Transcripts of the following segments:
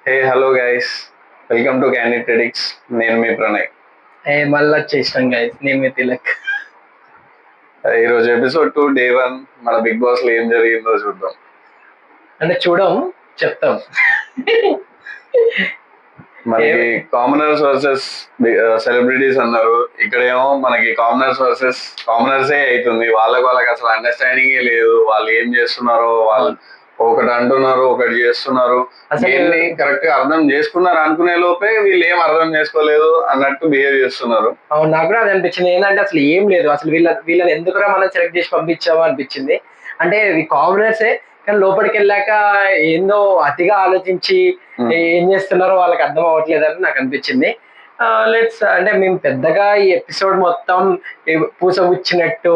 Hey hello guys, welcome to candid Credix. నేను మీ ప్రణయ్. మళ్ళీ వచ్చేసాం గైస్, నేను మీ తిలక్. ఈరోజు ఎపిసోడ్ 2 డే 1 మన బిగ్ బాస్ లో ఏం జరిగిందో చూద్దాం. అంటే చెప్తాం. మనకి కామనర్స్ వర్సెస్ సెలబ్రిటీస్ అన్నారు. ఇక్కడేమో మనకి కామనర్స్ వర్సెస్ కామనర్సే అవుతుంది. వాళ్ళకి అసలు అండర్స్టాండింగే లేదు. వాళ్ళు ఏం చేస్తున్నారో వాళ్ళు ఒకటి అంటున్నారు, ఒకటి చేస్తున్నారు. దీన్ని కరెక్ట్ గా అర్థం చేసుకున్నారు అనుకునే లోపే వీళ్ళు ఏం అర్థం చేసుకోలేదు అన్నట్టు బిహేవ్ చేస్తున్నారు. అవును, నాకు కూడా అది అనిపించింది. ఏంటంటే అసలు ఏం లేదు, అసలు వీళ్ళని ఎందుకురా మనం సెలెక్ట్ చేసి పంపించామో అనిపించింది. అంటే కామనర్సే, కానీ లోపలికి వెళ్ళాక ఏందో అతిగా ఆలోచించి ఏం చేస్తున్నారో వాళ్ళకి అర్థం అవ్వట్లేదని నాకు అనిపించింది. అంటే మేము పెద్దగా ఈ ఎపిసోడ్ మొత్తం పూసగుచ్చినట్టు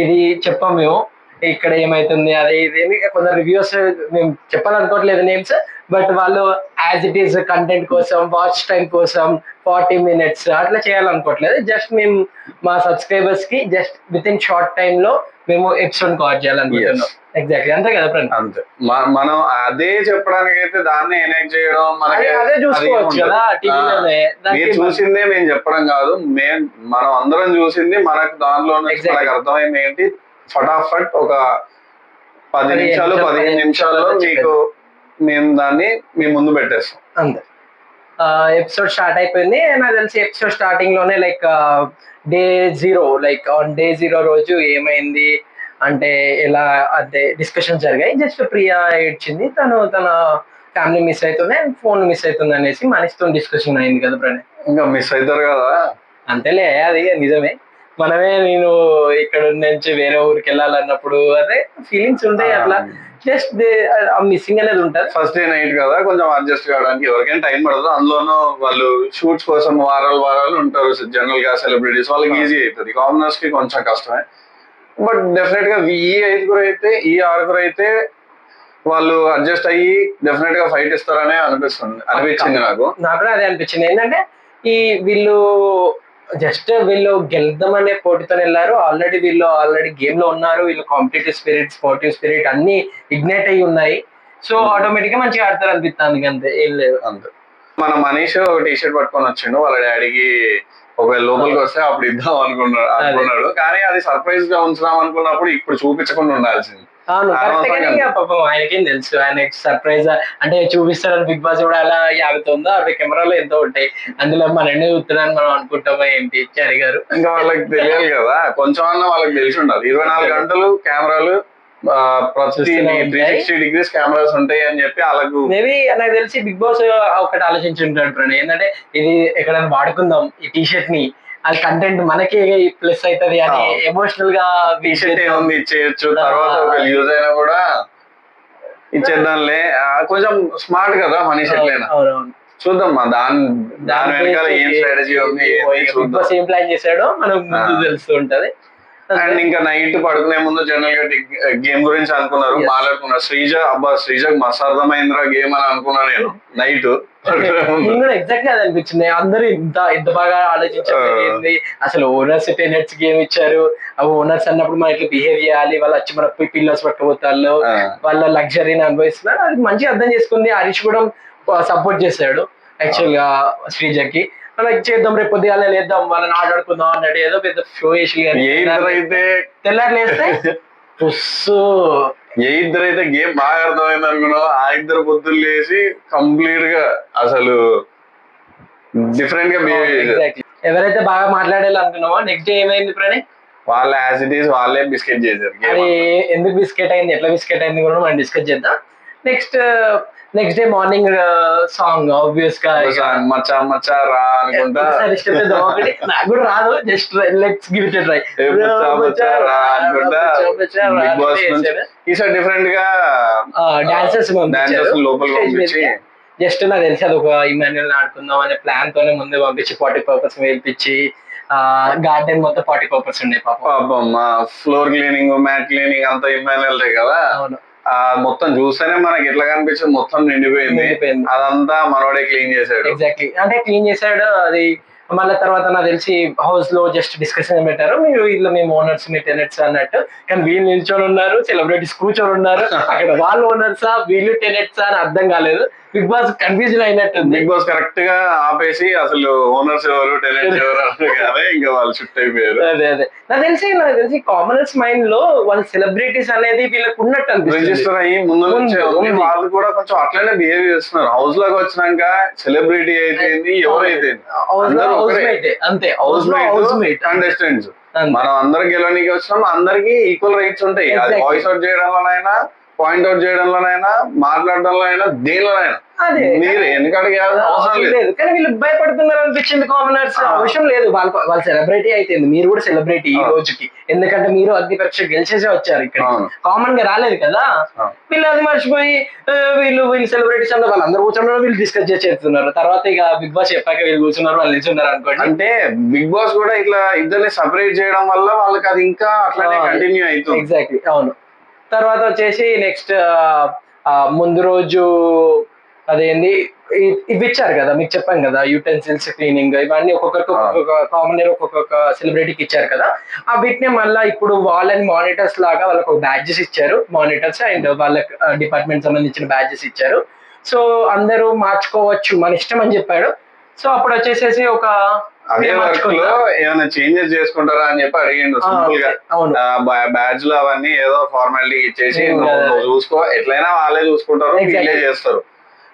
ఇది చెప్పాం మేము. ఇక్కడ ఏమైతుంది అదే ఇది కొందరు రివ్యూస్ మేము చెప్పాలనుకోవట్లేదు నేమ్స్, బట్ వాళ్ళు యాజ్ ఇట్ ఈస్ కంటెంట్ కోసం, వాచ్ టైం కోసం 40 minutes అట్లా చేయాలనుకోవట్లేదు. జస్ట్ మేము మా సబ్స్క్రైబర్స్ కి just with in short time లో మేము ఎపిసోడ్ కవర్ చేయాలనుకుంటున్నాం. ఎగ్జాక్ట్లీ అంతే కదా ఫ్రెండ్. అంతే, మనం అదే చెప్పడానికి అయితే దాన్ని ఎనెక్ట్ చేయడం మనకి అదే చూసుకోవచ్చు కదా టీవీలోనే. మీరు చూసిందే మేము చెప్పడం కాదు, మనం అందరం చూసింది. మనకు దానిలో మనకు అర్థమైంది ఏంటి, ఫటాఫట్ ఒక 10 నిమిషాలు 15 నిమిషాల్లో మీకు మేము దాన్ని మీ ముందు పెట్టేస్తాం అంతే. ఎపిసోడ్ స్టార్ట్ అయిపోయింది. నాకు తెలిసి ఎపిసోడ్ స్టార్టింగ్ లోనే like day 0, like on day 0 రోజు ఏమైంది అంటే ఎలా అంటే డిస్కషన్స్ జరిగాయి. జస్ట్ ప్రియా ఏడ్చింది, తన ఫ్యామిలీ మిస్ అవుతుంది అండ్ ఫోన్ మిస్ అవుతుంది అనేసి మనసుతో డిస్కషన్ అయింది కదా ప్రణయ్. ఇంకా మిస్ అవుతారు కదా, అంతేలే, అది నిజమే. నేను ఇక్కడ నుంచి వేరే ఊరికి వెళ్ళాలన్నప్పుడు అదే ఫీలింగ్స్ ఉంటాయి. అట్లా జస్ట్ మిస్సింగ్ అనేది ఉంటుంది. ఫస్ట్ డే నైట్ కదా, కొంచెం అడ్జస్ట్ కావడానికి ఎవరికైనా టైం పడుతుంది. అందులోనూ వాళ్ళు షూట్స్ కోసం వారాలు ఉంటారు. జనరల్ గా సెలబ్రిటీస్ వాళ్ళకి ఈజీ అవుతుంది, కామనర్స్ కి కొంచెం కష్టమే. బట్ డెఫినెట్ గా ఈ 6 అయితే వాళ్ళు అడ్జస్ట్ అయ్యి డెఫినెట్ గా ఫైట్ ఇస్తారనే అనిపించింది నాకు కూడా అదే అనిపించింది. ఏంటంటే వీళ్ళు గెలుద్దామనే పోటీతో వెళ్ళారు. ఆల్రెడీ గేమ్ లో ఉన్నారు. వీళ్ళు కాంపిటేటివ్ స్పిరిట్, స్పోర్టివ్ స్పిరిట్ అన్ని ఇగ్నైట్ అయ్యి ఉన్నాయి. సో ఆటోమేటిక్ గా మంచిగా ఆడతారు అనిపిస్తుంది. అంతే, ఏం లేదు. అంతే. మన మనీష్ టీ షర్ట్ పట్టుకొని వచ్చిండు. వాళ్ళ డాడీకి ఒకవేళ లోపలికి వస్తే అప్పుడు ఇద్దాం అనుకున్నాడు. కానీ అది సర్ప్రైజ్ గా ఉంచుదాం అనుకున్నప్పుడు ఇప్పుడు చూపించకుండా ఉండాల్సింది. అవును, పాపం ఆయనకేం తెలుసు, ఆయన సర్ప్రైజ్ అంటే చూపిస్తారని. బిగ్ బాస్ కూడా అలా 50 కెమెరాలో ఎంతో ఉంటాయి, అందులో మన ఎన్ని చూస్తున్నాను మనం అనుకుంటామా ఏంటి చారి గారు. ఇంకా వాళ్ళకి తెలియాలి కదా, కొంచెం అన్న వాళ్ళకి తెలిసి ఉండాలి. 24 గంటలు కెమెరాలు, ప్రతి 360 degrees కెమెరాస్ ఉంటాయి అని చెప్పి వాళ్ళకు మేబీ నాకు తెలిసి బిగ్ బాస్ ఒకటి ఆలోచించి ఉంటాడు ప్రణయ్. ఏంటంటే ఇది ఎక్కడైనా వాడుకుందాం ఈ టీ షర్ట్ ని, అది కంటెంట్ మనకి ప్లస్ అవుతుంది అని ఎమోషనల్ గా టీ షర్ట్ ఏముంది ఇచ్చేయచ్చు, తర్వాత యూజ్ అయినా కూడా ఇచ్చేద్దాంలే. కొంచెం స్మార్ట్ కదా మనీష్ ఎట్లయినా. చూద్దాం దాని వెనకాల ఏం స్ట్రాటజీ ఉంది, ఏం ప్లాన్ చేశాడో మనకు ముందు తెలుస్తూ ఉంటది. అండ్ ఇంకా నైట్ పడుకునే ముందు జనరల్ గా గేమ్ గురించి అనుకున్నారు, మాట్లాడుకున్నారు. శ్రీజకు మస్తు అర్థమైందిరా గేమ్ అని అనుకున్నా నేను నైట్. ఎగ్జాక్ట్ గా అనిపించింది. అందరూ ఇంత బాగా ఆలోచించారు. అసలు ఓనర్స్ 10 hits గేమ్ ఇచ్చారు. ఆ ఓనర్స్ అన్నప్పుడు మనం ఇట్లా బిహేవ్ చేయాలి, వాళ్ళు వచ్చి మన పిల్లర్స్ పట్టుకుపోతారు, వాళ్ళ లగ్జరీని అనుభవిస్తున్నారు. అది మంచిగా అర్థం చేసుకుంది. హరీష్ కూడా సపోర్ట్ చేశాడు యాక్చువల్ గా శ్రీజకి. అలా చేద్దాం, రేపు పొద్దుగాల లేద్దాం, వాళ్ళని ఆడుకుందాం అన్నట్టు ఏదో పెద్ద షో వేసి తెల్లారి లేస్తే ఇద్దరైతే గేమ్ బాగా అర్థమైంది అనుకున్నావు. ఆ ఇద్దరు పొద్దులు లేచి కంప్లీట్ గా అసలు డిఫరెంట్ గా బిహేవ్ చేశారు. ఎవరైతే బాగా మాట్లాడాలి అనుకున్నామో నెక్స్ట్ డే ఏమైంది ప్రణయ్, వాళ్ళ యాజ్ ఇట్ ఈస్ వాళ్ళే బిస్కెట్ చేశారు. అది ఎందుకు బిస్కెట్ అయింది, ఎట్లా బిస్కెట్ అయింది కూడా మనం డిస్కస్ చేద్దాం. Next day morning song obvious గా మచ్చా మచ్చా రా అనుకుంటా. నాకు కూడా రాదు, just let's give it a try. ఈసారి డిఫరెంట్ గా డాన్సర్స్ లోపల పంపించి జస్ట్ నాకు తెలిసి అది ఒక ఇమాన్యుయల్ ఆడుకుందాం అనే ప్లాన్ తోనే ముందే పంపించి 40 పర్పస్ వేయించి గార్డెన్ మొత్తం 40 పర్పస్ ఉండే పాపం. ఫ్లోర్ క్లీనింగ్, మ్యాట్ క్లీనింగ్ అంతా ఇమాన్యుయల్ కదా. మొత్తం చూస్తేనే మనకి ఎట్లా కనిపించింది, మొత్తం నిండిపోయింది. అదంతా మనోడే క్లీన్ చేశాడు. ఎగ్జాక్ట్లీ, అంటే క్లీన్ చేశాడు. అది మళ్ళీ తర్వాత నాకు తెలిసి హౌస్ లో జస్ట్ డిస్కషన్ పెట్టారు, మీరు ఇట్లా మేము ఓనర్స్ మీ టెనెట్స్ అన్నట్టు. కానీ వీళ్ళు నిల్చొని ఉన్నారు, సెలబ్రిటీస్ కూర్చొని ఉన్నారు, అక్కడ వాళ్ళు ఓనర్సా వీళ్ళు టెనెట్సా అని అర్థం కాలేదు. బిగ్ బాస్ కన్ఫ్యూజన్ అయినట్టుంది. బిగ్ బాస్ కరెక్ట్ గా ఆపేసి అసలు ఓనర్స్ ఎవరు టెనెంట్స్ ఎవరు అనగానే ఇంకా వాళ్ళు షిఫ్ట్ అయిపోయారు. అదే నాకు తెలిసి కామనర్స్ మైండ్ లో వాళ్ళ సెలబ్రిటీస్ అనేది వీళ్ళకి ఉన్నట్టు అనిపిస్తుంది. రిజిస్టర్ అయ్యి ముందు నుంచి ఉంది. వాళ్ళు కూడా కొంచెం అట్లనే బిహేవ్ చేస్తున్నారు. హౌస్ లోకి వచ్చినాక సెలబ్రిటీ అయితే ఎవరైతే అంతే, హౌస్ మేట్ కంటెస్టెంట్స్ మనం అందరం గెలవడానికి వచ్చినాం, అందరికి ఈక్వల్ రైట్స్ ఉంటాయి. అది వాయిస్ అవుట్ చేయడంలోనైనా, పాయింట్ అవుట్ చేయడంలోనైనా, మాట్లాడడంలో అయినా, దేనిలోనైనా మీరు ఎందుకంటే అవసరం లేదు. కానీ వీళ్ళు భయపడుతున్నారు అనిపించింది కామనర్స్. అవసరం లేదు, వాళ్ళ సెలబ్రిటీ అయితే మీరు కూడా సెలబ్రిటీ ఈ రోజుకి, ఎందుకంటే మీరు అగ్ని పరీక్ష గెలిచేసే వచ్చారు, ఇక్కడ కామన్ గా రాలేదు కదా. వీళ్ళు అది మర్చిపోయి వీళ్ళు సెలబ్రిటీస్ అందరూ వాళ్ళందరూ కూర్చున్నారు, వీళ్ళు డిస్కస్ చేస్తున్నారు. తర్వాత ఇక బిగ్ బాస్ చెప్పాక వీళ్ళు కూర్చున్నారు, వాళ్ళు నిల్చున్నారు అనుకోండి. అంటే బిగ్ బాస్ కూడా ఇట్లా ఇద్దరిని సపరేట్ చేయడం వల్ల వాళ్ళకి అది ఇంకా అట్లానే కంటిన్యూ అవుతుంది. ఎగ్జాక్ట్లీ, అవును. తర్వాత వచ్చేసి నెక్స్ట్ ముందు రోజు అదేంది ఇవి ఇచ్చారు కదా, మీకు చెప్పాను కదా, యూటెన్సిల్స్ క్లీనింగ్ ఇవన్నీ ఒక్కొక్కరికి ఒక్కొక్క కామనర్ ఒక్కొక్క సెలబ్రిటీకి ఇచ్చారు కదా. ఆ వీటిని మళ్ళీ ఇప్పుడు వాళ్ళని మానిటర్స్ లాగా వాళ్ళకి ఒక బ్యాడ్జెస్ ఇచ్చారు, మానిటర్స్ అండ్ వాళ్ళ డిపార్ట్మెంట్ సంబంధించిన బ్యాడ్జెస్ ఇచ్చారు. సో అందరూ మార్చుకోవచ్చు, మన ఇష్టం అని చెప్పాడు. సో అప్పుడు వచ్చేసేసి ఒక అదే వర్క్ లో ఏమైనా చేంజెస్ చేసుకుంటారా అని చెప్పి అడిగిండు సింపుల్ గా. బ్యాడ్జ్ లో అవన్నీ ఏదో ఫార్మాలిటీ ఇచ్చేసి నువ్వు చూసుకో, ఎట్లయినా వాళ్ళే చూసుకుంటారు, వీళ్ళే చేస్తారు,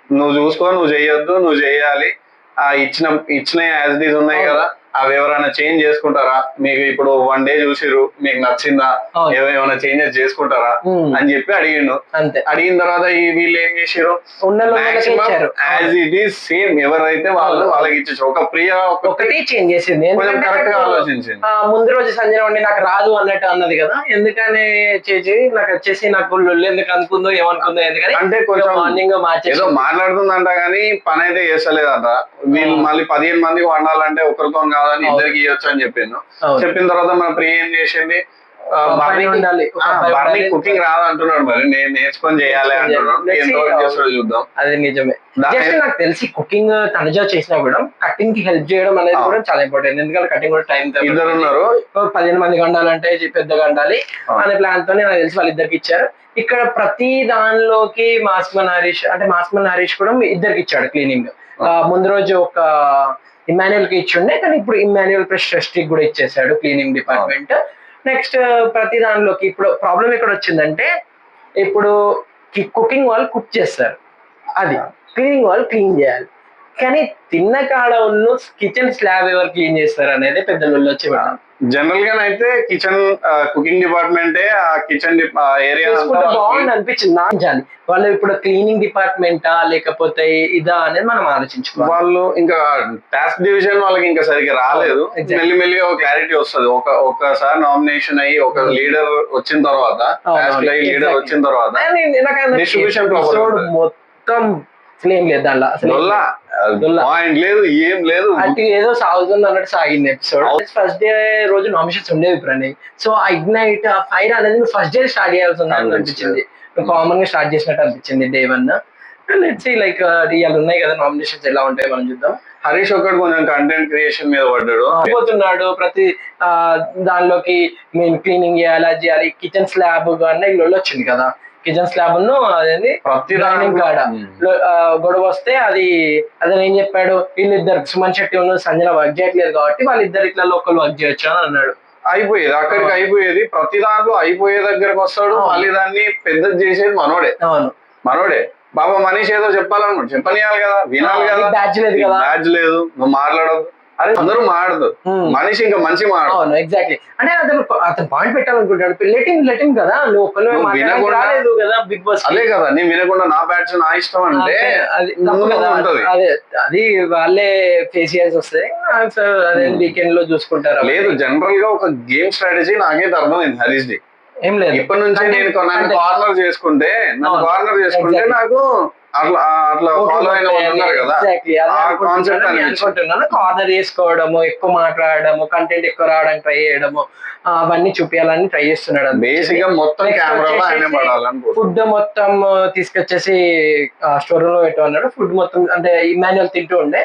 నువ్వు చూసుకో, నువ్వు చెయ్యొద్దు, నువ్వు చెయ్యాలి. ఆ ఇచ్చిన యాజ్ ఇట్ ఈజ్ ఉన్నాయి కదా, అవి ఎవరైనా చేంజ్ చేసుకుంటారా, మీకు ఇప్పుడు 1 day చూసిరు, మీకు నచ్చిందా, ఏమైనా చేంజెస్ చేసుకుంటారా అని చెప్పి అడిగిండు. అడిగిన తర్వాత వీళ్ళు ఏం చేసారు, యాజ్ ఇట్ ఈస్ సేమ్ ఎవరైతే వాళ్ళకి ఇచ్చేసారు. ఒక ప్రియ ఒకటి చేంజ్ చేసింది, కరెక్ట్ గా ఆలోచించింది. ముందు రోజు సంజయ్ ఉండి నాకు రాదు అన్నట్టు అన్నది కదా, ఎందుకని చేసి నాకు వచ్చేసి నాకు ఎందుకు అనుకుందో ఏమనుకుందో, ఎందుకని అంటే కొంచెం మార్నింగ్ ఏదో మాట్లాడుతుందంట కానీ పని అయితే చేస్తలేదంట. వీళ్ళు మళ్ళీ 15 మందికి వండాలంటే ఒకరితో కాదని ఇద్దరికి ఇవ్వచ్చు అని చెప్పిండు. చెప్పిన తర్వాత మన ప్రియ ఏం చేసింది, బర్నీ కుకింగ్ రాదు అంటున్నాడు, మరి నేను నేర్చుకొని చేయాలి అంటున్నాడు. ఎంతవరకు చేస్తాడో చూద్దాం. అది నిజమే. జస్ట్ నాకు తెలిసి కుకింగ్ తనుజా చేసినా కూడా కటింగ్ కి హెల్ప్ చేయడం అనేది కూడా చాలా ఇంపార్టెంట్, ఎందుకంటే కటింగ్ కూడా టైం ఇద్దరు ఉన్నారు, 15 మందికి వండాలంటే పెద్దగా వండాలి అనే ప్లాన్ తోనే నాకు తెలిసి వాళ్ళిద్దరికి ఇచ్చారు. ఇక్కడ ప్రతి దానిలోకి మాస్మన్ హరీష్ కూడా ఇద్దరికి ఇచ్చాడు క్లీనింగ్. ముందు రోజు ఒక ఇమాన్యుయల్ కి ఇచ్చిండే, కానీ ఇప్పుడు ఇమాన్యుయల్ ప్లస్ ట్రస్టీకి కూడా ఇచ్చేసాడు క్లీనింగ్ డిపార్ట్మెంట్. నెక్స్ట్ ప్రతి దానిలోకి ఇప్పుడు ప్రాబ్లం ఎక్కడ వచ్చిందంటే, ఇప్పుడు కుకింగ్ వాళ్ళు కుక్ చేస్తారు, అది క్లీనింగ్ వాళ్ళు క్లీన్ చేయాలి. కానీ తిన్న కాడ ఉన్న కిచెన్ స్లాబ్ ఎవరు క్లీన్ చేస్తారు అనేది పెద్ద లొల్లి వచ్చి జనరల్ గా అయితే కిచెన్ కుకింగ్ డిపార్ట్మెంటే ఆ కిచెన్ ఏరియా బాగుంది అనిపించింది నాంచాలి. వాళ్ళు ఇప్పుడు క్లీనింగ్ డిపార్ట్మెంటా లేకపోతే ఇదా అనేది మనం ఆలోచించుకోవాలి. వాళ్ళు ఇంకా టాస్క్ డివిజన్ వాళ్ళకి ఇంకా సరిగ్గా రాలేదు, మెల్లి ఒక క్లారిటీ వస్తుంది. ఒక్కసారి నామినేషన్ అయ్యి ఒక లీడర్ వచ్చిన తర్వాత, లీడర్ వచ్చిన తర్వాత డిస్ట్రిబ్యూషన్ మొత్తం ఏం లేదు దాంట్లో, పాయింట్ లేదు, ఏం లేదు, అంటే ఏదో సాగుతుంది అన్నట్టు సాగింది ఎపిసోడ్. ఫస్ట్ డే రోజు నామినేషన్స్ ఉండేవి ప్రణయ్. సో ఆ ఇగ్నైట్ ఆ ఫైర్ అనేది ఫస్ట్ డే స్టార్ట్ చేయాల్సి అనిపించింది, కామన్ గా స్టార్ట్ చేసినట్టు అనిపించింది డే 1. లెట్స్ సీ లైక్ ఇవాళ ఉన్నాయి కదా నామినేషన్స్ ఎలా ఉంటాయి మనం చూద్దాం. హరీష్ ఒక్కడు కొంచెం కంటెంట్ క్రియేషన్ మీద పడ్డాడు, పోతున్నాడు ప్రతి దానిలోకి మేము క్లీనింగ్ చేయాలి, అది చేయాలి. కిచెన్ స్లాబ్ కానీ ఇల్లు వచ్చింది కదా, కిచెన్ స్లాబ్ అదేది డైనింగ్ కాడ గొడవ వస్తే అది ఏం చెప్పాడు, వీళ్ళిద్దరు సుమన్ శెట్టి ఉన్న సంజన వర్క్ చేయట్లేదు కాబట్టి వాళ్ళిద్దరు ఇట్లా లోకల్ వర్క్ చేయొచ్చు అని అన్నాడు. అయిపోయేది అక్కడికి అయిపోయేది, ప్రతి దాంట్లో అయిపోయే దగ్గరకు వస్తాడు, మళ్ళీ దాన్ని పెద్దది చేసేది మనోడే. బాబా మనీష్ ఏదో చెప్పాలనుకుంటు చెప్పనియాలి కదా, వినాలి కదా, బ్యాడ్జ్ లేదు, నువ్వు మాట్లాడదు, అరే అందరూ మాడదు, మనిషి ఇంకా మంచి మాడదు. ఎగ్జాక్ట్లీ, అంటే అతను పాయింట్ పెట్టాలనుకుంటాడు, లెటింగ్ కదా, రాలేదు కదా బిగ్ బాస్. అదే కదా, నేను వినకుండా నా బ్యాచ్ నా ఇష్టం అంటే ఉంటది. అది వాళ్ళే ఫేస్ చేయాల్సి వస్తాయి, అదే వీకెండ్ లో చూసుకుంటారు. లేదు, జనరల్ గా ఒక గేమ్ స్ట్రాటజీ నాకైతే అర్థమైంది హరీష్ ది. ఏం లేదు, ఇప్పటి నుంచి నేను కార్నర్ చేసుకుంటే నాకు అట్లా ఫాలో అయిన వాళ్ళు ఉన్నారు కదా, కార్నర్ చేసుకోవడము, ఎక్కువ మాట్లాడము, కంటెంట్ ఎక్కువ రావడానికి ట్రై చేయడము, అవన్నీ చూపించాలని ట్రై చేస్తున్నాడు. బేసిక్ గా మొత్తం ఫుడ్ మొత్తం తీసుకొచ్చేసి స్టోర్ రూమ్ లో పెట్టమన్నాడు. ఫుడ్ మొత్తం అంటే ఇమాన్యుయల్ తింటూ ఉండే,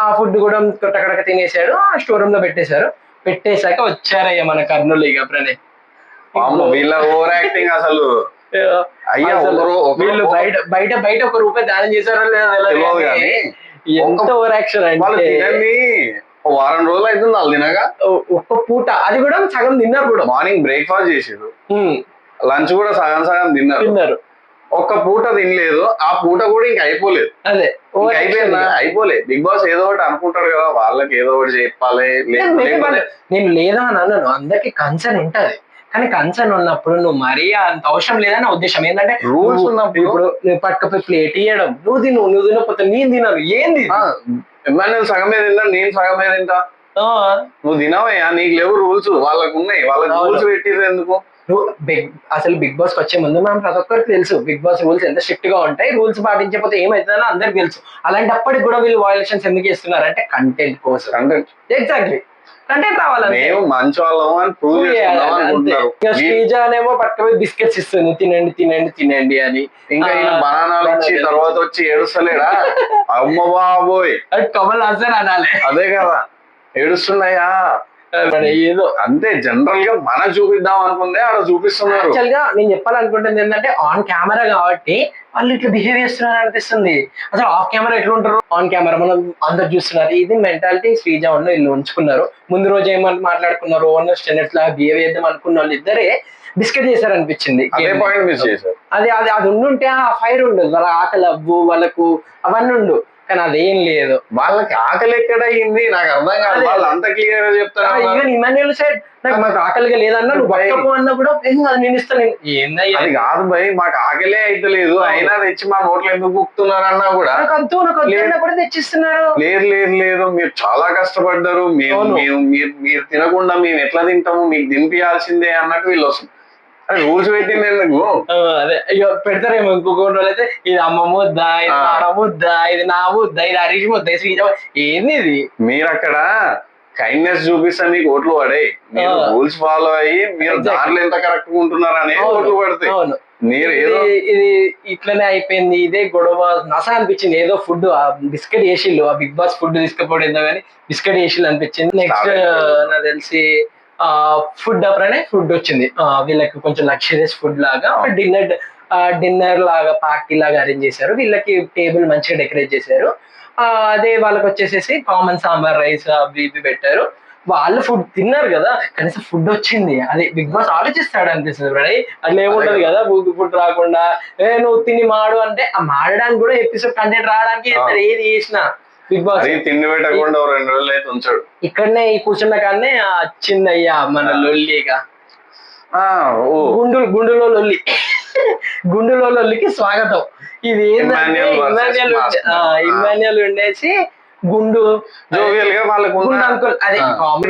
ఆ ఫుడ్ కూడా కొట్టకడక తినేసాడు, ఆ స్టోర్ రూమ్ లో పెట్టేశారు. పెట్టేశాక వచ్చారయ్యా మన కర్నూలు ఇక ప్రణయ్. వీళ్ళ ఓవర్ యాక్టింగ్ అసలు అయ్యా అసలు వీళ్ళు ఒకరు బయట బయట బయట ఒక రూపాయి దానం చేశారో లేదో తెలియదు తెలియదు కానీ కానీ ఎంత ఓవర్ యాక్షన్ వాళ్ళు అంటే తినండి వారం రోజులు అవుతుంది వాళ్ళు తినగా. ఒక్క పూట అది కూడా సగం తిన్నారు కూడా. మార్నింగ్ బ్రేక్ఫాస్ట్ చేసారు, లంచ్ కూడా సగం సగం తిన్నారు. ఒక్క పూట తినలేదు, ఆ పూట కూడా ఇంక అయిపోలేదు. అదే అయిపోయిందా? అయిపోలేదు. బిగ్ బాస్ ఏదో ఒకటి అనుకుంటారు కదా, వాళ్ళకి ఏదో ఒకటి చెప్పాలి. నేను లేదా అని అన్నాను, అందరికి కన్సర్న్ ఉంటది కానీ కన్సర్న్ ఉన్నప్పుడు నువ్వు మరీ అంత అవసరం లేదని ఉద్దేశం. ఏంటంటే రూల్స్ ఉన్నప్పుడు ఇప్పుడు నువ్వు పట్టుకపోయి ప్లేట్ ఇవ్వడం, నువ్వు తినకపోతే నేను తినను ఏంది. ఎమ్మెల్యే సగమే తిన్నా, నేను సగమే తింటా. నువ్వు తినవయ్యా, నీకు లేవు రూల్స్, వాళ్ళకు ఉన్నాయి. వాళ్ళకి రూల్స్ పెట్టిరు ఎందుకు? అసలు బిగ్ బాస్ వచ్చే ముందు మనం ప్రతి ఒక్కరికి తెలుసు బిగ్ బాస్ రూల్స్ ఎంత స్ట్రిక్ట్ గా ఉంటాయి, రూల్స్ పాటించకపోతే ఏమైతుందో అందరికి తెలుసు. అలాంటిప్పటికి కూడా వీళ్ళు వయలేషన్స్ ఎందుకు ఇస్తున్నారు అంటే కంటెంట్ కోసం. కంటెంట్ ఎగ్జాక్ట్లీ కంటెంట్ రావాలి. మేము మంచి వాళ్ళం అని ప్రూవ్ చేసుకుందాం అనుకుంటున్నారు. శ్రీజానేమో పట్టుకపోయి బిస్కెట్స్ ఇస్తుంది, తినండి తినండి తినండి అని. ఇంకా బనానాలు ఇచ్చి తర్వాత వచ్చి ఏడుస్తలేడా? అమ్మ బాబోయ్, కమల్ హాసన్ అనాలి. అదే కదా ఏడుస్తున్నాయా ఏదో అంతే. జనరల్ గా మనం చూపిద్దాం అనుకుందే ఆడ చూపిస్తున్నారు. యాక్చువల్ గా నేను చెప్పాలనుకుంటుంది ఏంటంటే ఆన్ కెమెరా కాబట్టి వాళ్ళు ఇట్లా బిహేవ్ చేస్తున్నారు అనిపిస్తుంది. అసలు ఆఫ్ కెమెరా ఎట్లా ఉంటారు, ఆన్ కెమెరా మనం అందరు చూస్తున్నారు. ఇది మెంటాలిటీ శ్రీజ ఉన్న వీళ్ళు ఉంచుకున్నారు. ముందు రోజు ఏమని మాట్లాడుకున్నారు, ఓనర్ స్టెనెట్స్ లాగా బిహేవ్ చేద్దాం అనుకున్న వాళ్ళు ఇద్దరే బిస్కెట్ చేశారు అనిపించింది. అది అది అది ఉండుంటే ఆ ఫైర్ ఉండదు, వాళ్ళ ఆకలి అవ్వు వాళ్ళకు అవన్నీ ఉండు. కానీ అదేం లేదు. వాళ్ళకి ఆకలి ఎక్కడ అయింది నాకు అర్థం కాదు. వాళ్ళు అంత క్లియర్ గా చెప్తారు. ఈవెన్ ఇమాన్యుయల్ సైడ్ నాకు మాకు ఆకలిగా లేదన్నా నువ్వు బయటకు అన్నా కూడా నేను ఇస్తాను. ఏందయ్యా అది కాదు భయ్, మాకు ఆకలే అయితే లేదు, అయినా తెచ్చి మా నోట్లో ఎందుకు కుక్కుతున్నారు అన్నా కూడా కూడా తెచ్చిస్తున్నారు. లేదు లేదు లేదు, మీరు చాలా కష్టపడ్డారు, మీరు తినకుండా మేము ఎట్లా తింటాము, మీకు తినిపించాల్సిందే అన్నట్టు వీళ్ళు వస్తుంది. రూల్స్ పెట్టింది ఎందుకు? అదే అయ్యో పెడతారేమో ఇంకొక రోజు అయితే ఇది అమ్మ ముద్ద, ఇది నాన్న ముద్ద, ఇది నా ముద్ద, ఇది హరీష్ ముద్ద, ఏంది ఇది. మీరు అక్కడ కైండ్నెస్ చూపిస్తే మీకు ఓట్లు పడాయి. మీరు రూల్స్ ఫాలో అయ్యి మీరు దాంట్లో ఎంత కరెక్ట్ గా ఉంటున్నారు అనేది ఓట్లు పడతాయి. మీరు ఏదో ఇది ఇట్లనే అయిపోయింది, ఇదే గొడవ నస అనిపించింది. ఏదో ఫుడ్ బిస్కెట్ వేసిళ్ళు, ఆ బిగ్ బాస్ ఫుడ్ తీసుకుపోయిందో కానీ బిస్కెట్ వేసిళ్ళు అనిపించింది. నెక్స్ట్ నాకు తెలిసి ఫుడ్ అప్పుడే ఫుడ్ వచ్చింది వీళ్ళకి కొంచెం లగ్జరియస్ ఫుడ్ లాగా. డిన్నర్ లాగా పార్టీ లాగా అరేంజ్ చేశారు. వీళ్ళకి టేబుల్ మంచిగా డెకరేట్ చేశారు. అదే వాళ్ళకి వచ్చేసేసి కామన్ సాంబార్ రైస్ అవి ఇవి పెట్టారు. వాళ్ళు ఫుడ్ తిన్నారు కదా, కనీసం ఫుడ్ వచ్చింది. అది బిగ్ బాస్ ఆలోచిస్తాడు అనిపిస్తుంది బ్రడీ. అట్లా ఏముంటది కదా ఫుడ్ రాకుండా నువ్వు తిని మాడు అంటే ఆ మాడడానికి కూడా ఎపిసోడ్ కంటెంట్ రావడానికి ఏది చేసినా బిగ్ బాస్ తిండి పెట్టకుండా 2 రోజులు అయితే ఉంచాడు. ఇక్కడనే ఈ కూర్చున్న కాడనే వచ్చిందయ్యా మన లొల్లిగా గుండులో లొల్లి. గుండులో లొల్లికి స్వాగతం. ఇది ఏంటంటే ఇమాన్యుయల్ ఉండేసి గుండు జోవియల్ గా వాళ్ళకు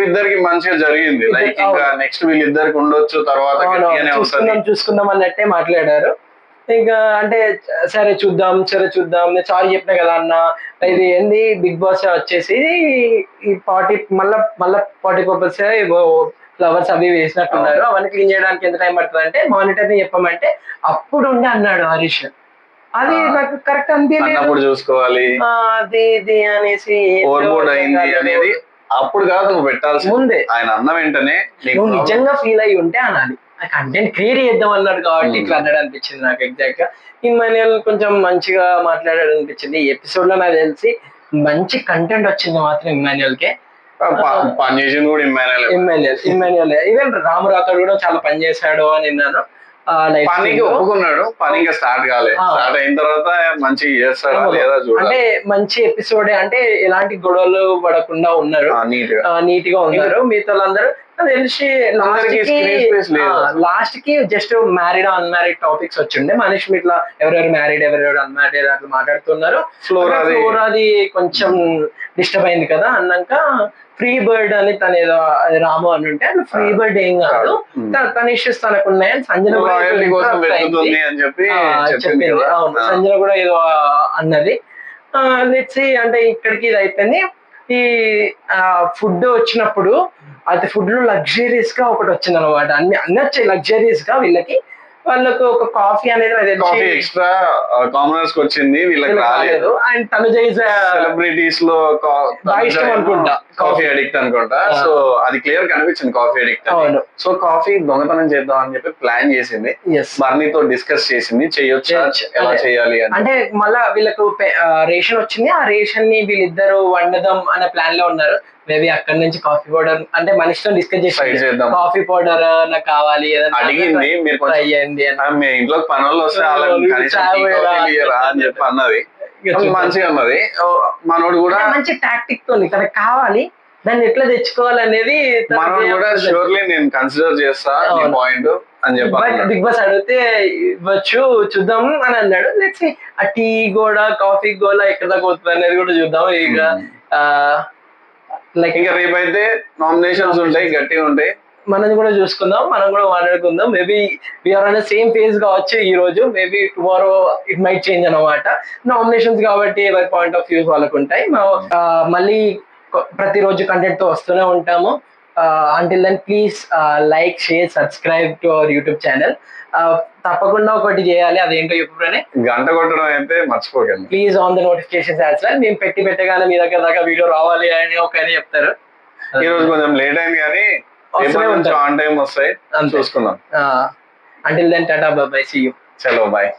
ఇద్దరికి మంచిగా జరిగింది. లైక్ ఇంకా నెక్స్ట్ వీళ్ళిద్దరికి ఉండొచ్చు తర్వాత చూసుకుందాం అన్నట్టే మాట్లాడారు. ఇంకా అంటే సరే చూద్దాం నేను సారీ చెప్పినా కదా అన్న. ఇది ఏంది బిగ్ బాస్ వచ్చేసి ఈ మళ్ళా 40 పర్పస్ ఫ్లవర్స్ అవి వేసినట్టున్నారు. అవన్నీ క్లీన్ చేయడానికి ఎంత టైం పడుతుంది అంటే మానిటర్ ని చెప్పమంటే అప్పుడు ఉండి అన్నాడు హరీష్. అది నాకు కరెక్ట్ అనిపించలేదు. చూసుకోవాలి అది ఇది అనేసి అనేది అప్పుడు కాదు, నువ్వు పెట్టాల్సి ముందే. ఆయన అన్న వెంటనే నువ్వు నిజంగా ఫీల్ అయ్యి ఉంటే అనాలి. కంటెంట్ క్రియేట్ చేద్దాం అన్నాడు కాబట్టి ఇట్లా అన్నాడు అనిపించింది నాకు. ఎగ్జాక్ట్ గా ఇమాన్యుయల్ కొంచెం మంచిగా మాట్లాడాడు అనిపించింది. ఈ ఎపిసోడ్ లో నాకు తెలిసి మంచి కంటెంట్ వచ్చింది మాత్రం ఇమాన్యుయల్ కే. ఇమాన్యుయల్ ఈవెన్ రాము రాథోడ్ కూడా చాలా పని చేశాడు అని విన్నాను. పనికి ఒప్పుకున్నాడు, పని ఇంకా స్టార్ట్ కాలేదు. స్టార్ట్ అయిన తర్వాత మంచిగా చేస్తాడా లేదా చూడాలి. అంటే మంచి ఎపిసోడ్ అంటే ఎలాంటి గొడవలు పడకుండా ఉన్నారు, నీట్ గా ఉన్నారు. మిగతా వాళ్ళందరూ తెలిసి లాస్ట్ కి జస్ట్ మ్యారీడ్ అన్మ్యారీడ్ టాపిక్స్ వచ్చిండే. మనిషి ఇట్లా ఎవరెవరు మ్యారీడ్ ఎవరెవరు అన్మ్యారీడ్ అట్లా మాట్లాడుతున్నారు. ఫ్లోర్ అది కొంచెం డిస్టర్బ్ అయింది కదా అన్నాక ఫ్రీ బర్డ్ అని తన ఏదో రాము అని ఉంటే అది ఫ్రీ బర్డ్ ఏం కాదు, తన ఇష్యూస్ తనకు ఉన్నాయని సంజన చెప్పింది. అవును, సంజన కూడా ఏదో అన్నది. లెట్స్ సీ అంటే ఇక్కడికి ఇది అయిపోయింది. ఈ ఫుడ్ వచ్చినప్పుడు అది ఫుడ్ లో లగ్జరీస్ గా ఒకటి వచ్చింది అనమాట. అన్ని వచ్చాయి లగ్జరీస్ గా వీళ్ళకి. వాళ్ళకు ఒక కాఫీ అనేది నాకు తెలిసి కాఫీ ఎక్స్ట్రా కామనర్స్ కి వచ్చింది, వీళ్ళకి వీళ్ళకి రాలేదు. రాలేదు. And Tanuja is a celebrities లో బాగా ఇష్టం అనుకుంటా. కాఫీ అడిక్ట్ అనుకుంటా. ఆ. సో అది క్లియర్ కనిపించింది కాఫీ అడిక్ట్ అని. అవును. సో కాఫీ దొంగతనం చేద్దాం అని చెప్పి ప్లాన్ చేసింది, ఎస్ బర్నీతో డిస్కస్ చేసింది, చేయొచ్చా, చేయొచ్చు. ఎలా అదే. చేయాలి అని. అంటే మళ్ళా వీళ్ళకు రేషన్ వచ్చింది, ఆ రేషన్ ని వీళ్ళిద్దరు వండుదాం అనే ప్లాన్ లో ఉన్నారు. మేబీ అక్కడ నుంచి కాఫీ పౌడర్ అంటే మన ఇష్టం డిస్కస్ Try చేసి చేద్దాం. కాఫీ పౌడర్ నాకు కావాలి ఏదైనా అడిగింది, మీరు ట్రై కొంచెం చేయండి అని. మీ ఇంట్లో పనులు వస్తే వాళ్ళని కనీసం చాయ్ టీ, వేయరా కాఫీ ఇయ్యరా అని చెప్పి అన్నది. ఇక చూద్దాం. మంచిగా అన్నది. మనోడు కూడా అంటే మంచి టాక్టిక్ తోని తనకు కావాలి, దాన్ని ఎట్లా తెచ్చుకోవాలి అనేది మనోడు కూడా షూర్లీ నేను కన్సిడర్ చేస్తా నీ అవును. పాయింట్ అని చెప్పి బట్ అన్నాడు. బిగ్ బాస్ అడిగితే ఇవ్వచ్చు, చూద్దాం అని అన్నాడు. లెట్స్ సీ ఆ టీ గోడ కాఫీ గోడ ఎక్కడ దాకా పోతుంది అనేది కూడా చూద్దాం. ఇక లైక్ ఇంకా రేపైతే నామినేషన్స్ ఉంటాయి, గట్టిగా ఉంటాయి. మనం కూడా చూసుకుందాం, మనం కూడా మాట్లాడుకుందాం. మేబీ వీఆర్ అనే సేమ్ ఫేజ్ కావచ్చు ఈ రోజు, maybe tomorrow it might change అన్నమాట. నామినేషన్స్ కాబట్టి ఎవరి పాయింట్ ఆఫ్ వ్యూస్ వాళ్ళకు ఉంటాయి. మళ్ళీ ప్రతిరోజు కంటెంట్ తో వస్తూనే ఉంటాము. Until then please like, share, subscribe to our YouTube channel. తప్పకుండా ఒకటి చేయాలి, అదేంటో ఎప్పుడనే గంట కొట్టడం అయితే మర్చిపోకండి. Please on the notifications as well. మేము పెట్టగానే మీ దగ్గర దాకా వీడియో రావాలి అని ఒక చెప్తారు. ఈ రోజు కొంచెం లేట్ అయింది కానీ వస్తూనే ఉంటాయి. ఆన్ టైం వస్తాయి, అంతే. చూసుకుందాం. Until then tata, bye bye, see you. చలో బాయ్.